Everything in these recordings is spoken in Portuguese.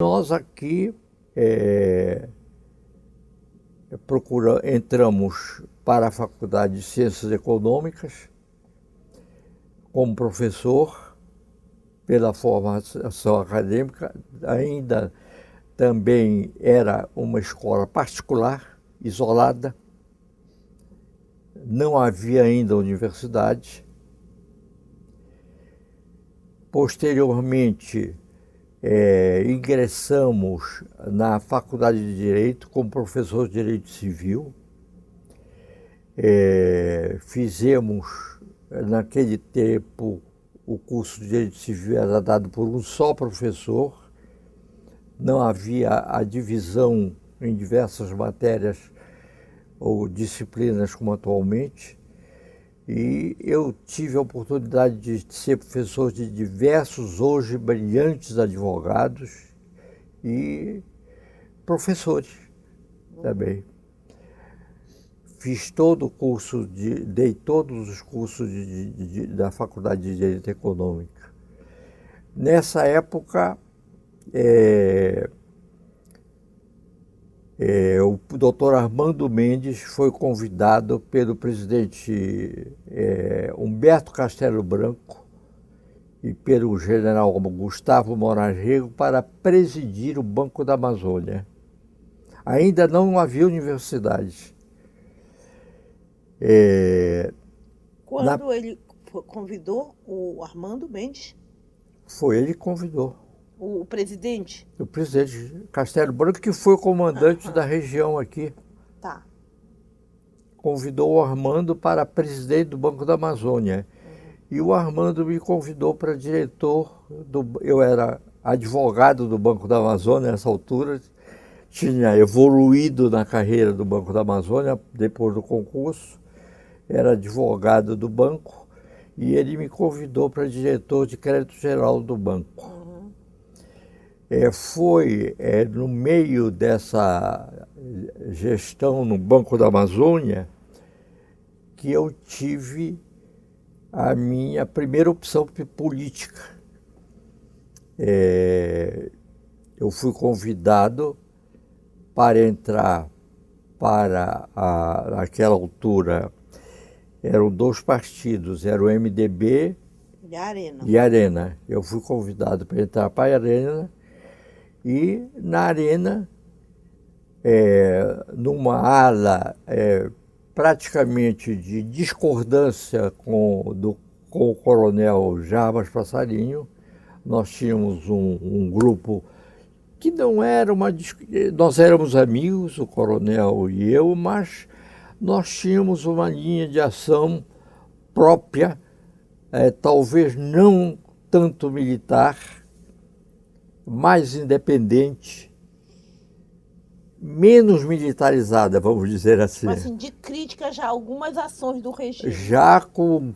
Nós aqui entramos para a Faculdade de Ciências Econômicas como professor pela formação acadêmica. Ainda também era uma escola particular, isolada, não havia ainda universidade. Posteriormente, ingressamos na Faculdade de Direito como professor de Direito Civil. Fizemos, naquele tempo, o curso de Direito Civil era dado por um só professor. Não havia a divisão em diversas matérias ou disciplinas como atualmente. E eu tive a oportunidade de ser professor de diversos, hoje brilhantes advogados e professores também. Fiz todo o curso, dei todos os cursos da Faculdade de Direito Econômico. Nessa época, o doutor Armando Mendes foi convidado pelo presidente Humberto Castelo Branco e pelo general Gustavo Moraes Rego para presidir o Banco da Amazônia. Ainda não havia universidade. Quando ele convidou o Armando Mendes? Foi ele que convidou. O presidente? O presidente Castelo Branco, que foi o comandante da região aqui. Tá. Convidou o Armando para presidente do Banco da Amazônia. E o Armando me convidou para diretor eu era advogado do Banco da Amazônia nessa altura, tinha evoluído na carreira do Banco da Amazônia depois do concurso, era advogado do banco e ele me convidou para diretor de crédito geral do banco. Foi no meio dessa gestão no Banco da Amazônia que eu tive a minha primeira opção política. Eu fui convidado para entrar naquela altura, eram dois partidos, era o MDB e a Arena. Eu fui convidado para entrar para a Arena. E na Arena, numa ala praticamente de discordância com o coronel Jarbas Passarinho, nós tínhamos um grupo que não era nós éramos amigos, o coronel e eu, mas nós tínhamos uma linha de ação própria, talvez não tanto militar, mais independente, menos militarizada, vamos dizer assim. Mas assim, de crítica já a algumas ações do regime. Já com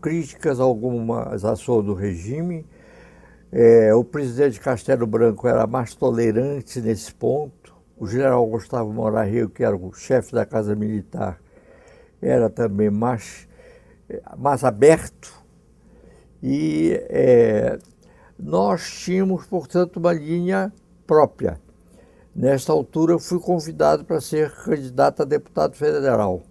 críticas a algumas ações do regime. O presidente Castelo Branco era mais tolerante nesse ponto. O general Gustavo Moraes Rego, que era o chefe da Casa Militar, era também mais aberto. E nós tínhamos, portanto, uma linha própria. Nesta altura, eu fui convidado para ser candidato a deputado federal.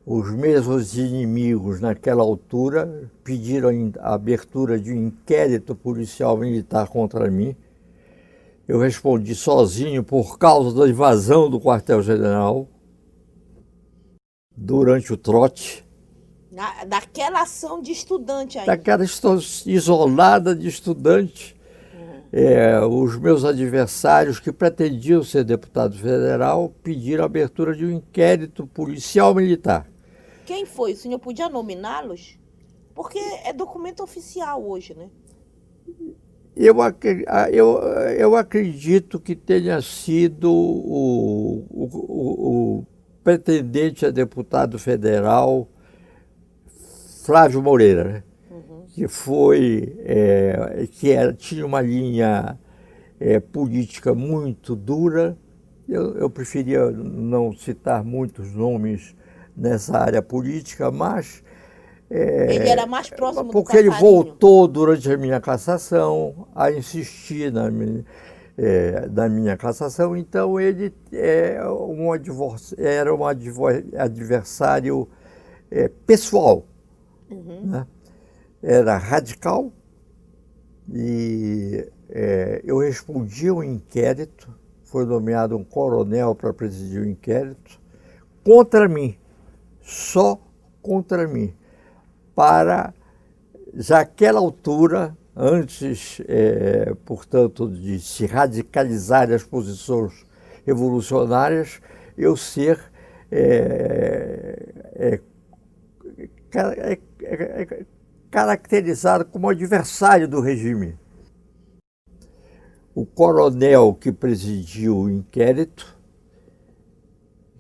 Os mesmos inimigos, naquela altura, pediram a abertura de um inquérito policial militar contra mim. Eu respondi sozinho por causa da invasão do quartel-general durante o trote. Daquela ação de estudante ainda. Daquela isolada de estudante. Os meus adversários que pretendiam ser deputado federal pediram a abertura de um inquérito policial militar. Quem foi? O senhor podia nominá-los? Porque é documento oficial hoje, né? Eu acredito que tenha sido o pretendente a deputado federal Flávio Moreira, né? Que tinha uma linha política muito dura. Eu preferia não citar muitos nomes nessa área política, mas Ele era mais próximo do porque ele passarinho. voltou durante a minha cassação a insistir na minha cassação, então ele era um adversário pessoal, né? Era radical e eu respondi ao inquérito, foi nomeado um coronel para presidir o inquérito, contra mim, só contra mim, para, já àquela altura, antes, portanto, de se radicalizar as posições revolucionárias, eu ser caracterizado como adversário do regime. O coronel que presidiu o inquérito,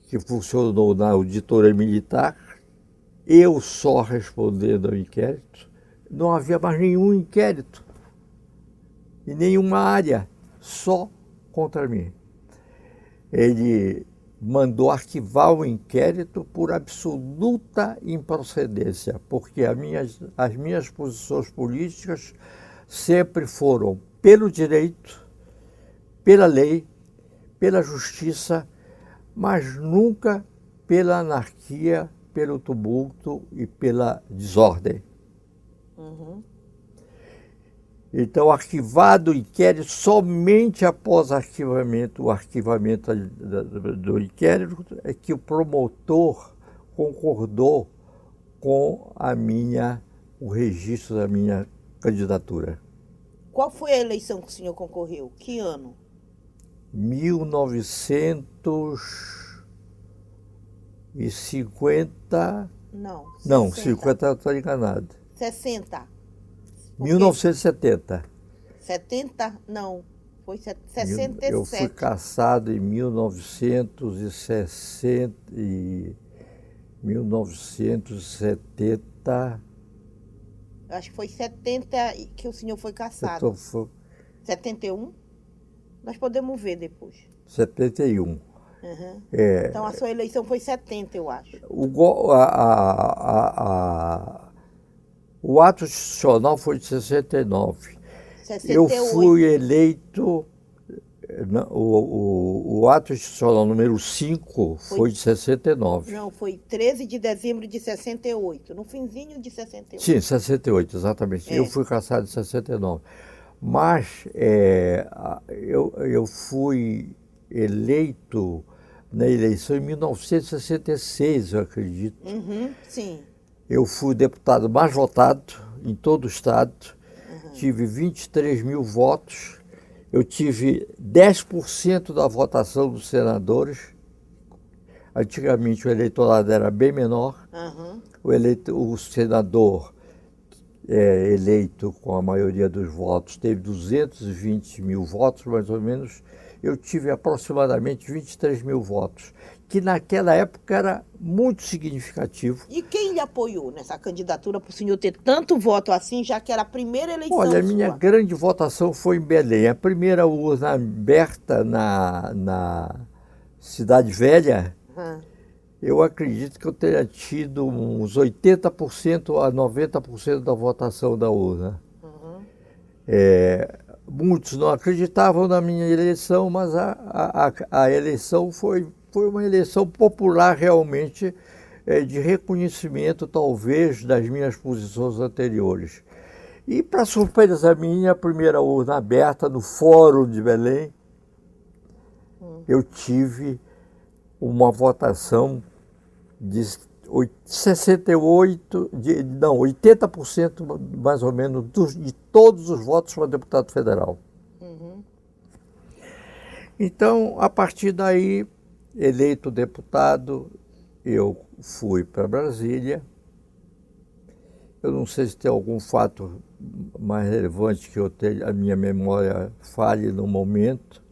que funcionou na auditoria militar, eu só respondendo ao inquérito, não havia mais nenhum inquérito, em nenhuma área, só contra mim. Ele mandou arquivar o inquérito por absoluta improcedência, porque as minhas posições políticas sempre foram pelo direito, pela lei, pela justiça, mas nunca pela anarquia, pelo tumulto e pela desordem. Então, arquivado o inquérito, somente após o arquivamento do inquérito, é que o promotor concordou com o registro da minha candidatura. Qual foi a eleição que o senhor concorreu? Que ano? 1950... Não, 60. Não, 50 eu estou enganado. 60. 1970. 70? Não, foi 67. Eu fui cassado em 1960 e 1970. Acho que foi 70 que o senhor foi cassado. 71? Nós podemos ver depois. 71. Então a sua eleição foi 70, eu acho. O ato institucional foi de 69. 68. Eu fui eleito, o ato institucional número 5 foi de 69. Não, foi 13 de dezembro de 68, no finzinho de 68. Sim, 68, exatamente. Eu fui cassado em 69. Mas eu fui eleito na eleição em 1966, eu acredito. Sim. Eu fui o deputado mais votado em todo o estado, tive 23 mil votos, eu tive 10% da votação dos senadores. Antigamente o eleitorado era bem menor, o senador eleito com a maioria dos votos teve 220 mil votos, mais ou menos. Eu tive aproximadamente 23 mil votos, que naquela época era muito significativo. E quem lhe apoiou nessa candidatura para o senhor ter tanto voto assim, já que era a primeira eleição? Olha, a minha grande votação foi em Belém. A primeira urna aberta na Cidade Velha, eu acredito que eu teria tido uns 80% a 90% da votação da urna. Muitos não acreditavam na minha eleição, mas a eleição foi uma eleição popular realmente, de reconhecimento talvez das minhas posições anteriores. E para surpresa minha, a primeira urna aberta no Fórum de Belém, eu tive uma votação de 80% mais ou menos de todos os votos para deputado federal. Então, a partir daí, eleito deputado, eu fui para Brasília. Eu não sei se tem algum fato mais relevante que eu tenho, a minha memória falhe no momento.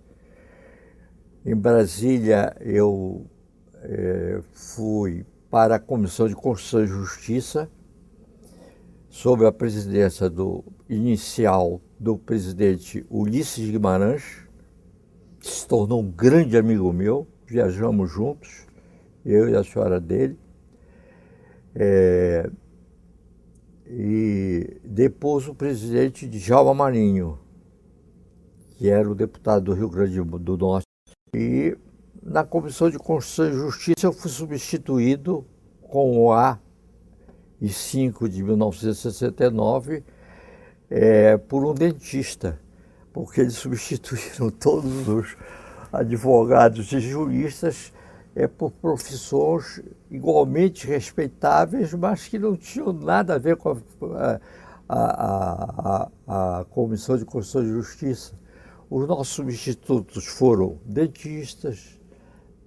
Em Brasília, eu fui para a Comissão de Constituição e Justiça, sob a presidência inicial do presidente Ulisses Guimarães, que se tornou um grande amigo meu, viajamos juntos, eu e a senhora dele. e depois o presidente Djalma Marinho, que era o deputado do Rio Grande do Norte. E na Comissão de Constituição e Justiça eu fui substituído com o AI-5 de 1969 por um dentista, porque eles substituíram todos os advogados e juristas por profissões igualmente respeitáveis, mas que não tinham nada a ver com a Comissão de Constituição e Justiça. Os nossos substitutos foram dentistas,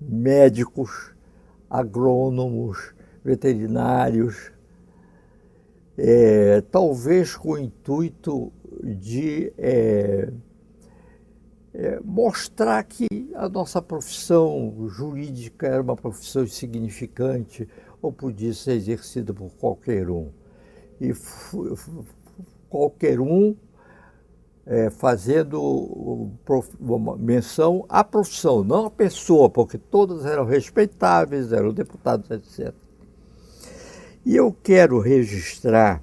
médicos, agrônomos, veterinários, talvez com o intuito de mostrar que a nossa profissão jurídica era uma profissão insignificante ou podia ser exercida por qualquer um. E qualquer um fazendo uma menção à profissão, não à pessoa, porque todos eram respeitáveis, eram deputados, etc. E eu quero registrar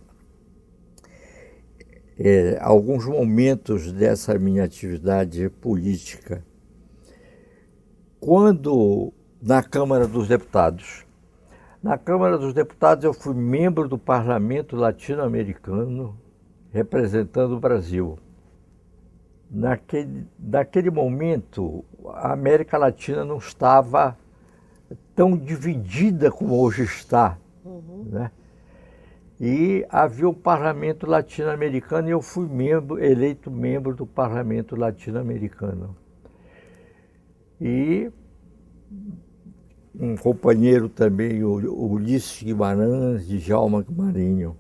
alguns momentos dessa minha atividade política. Quando, na Câmara dos Deputados, eu fui membro do Parlamento Latino-Americano, representando o Brasil. Naquele momento, a América Latina não estava tão dividida como hoje está, né? E havia o Parlamento Latino-Americano e eu fui eleito membro do Parlamento Latino-Americano. E um companheiro também, o Ulisses Guimarães, Djalma Marinho.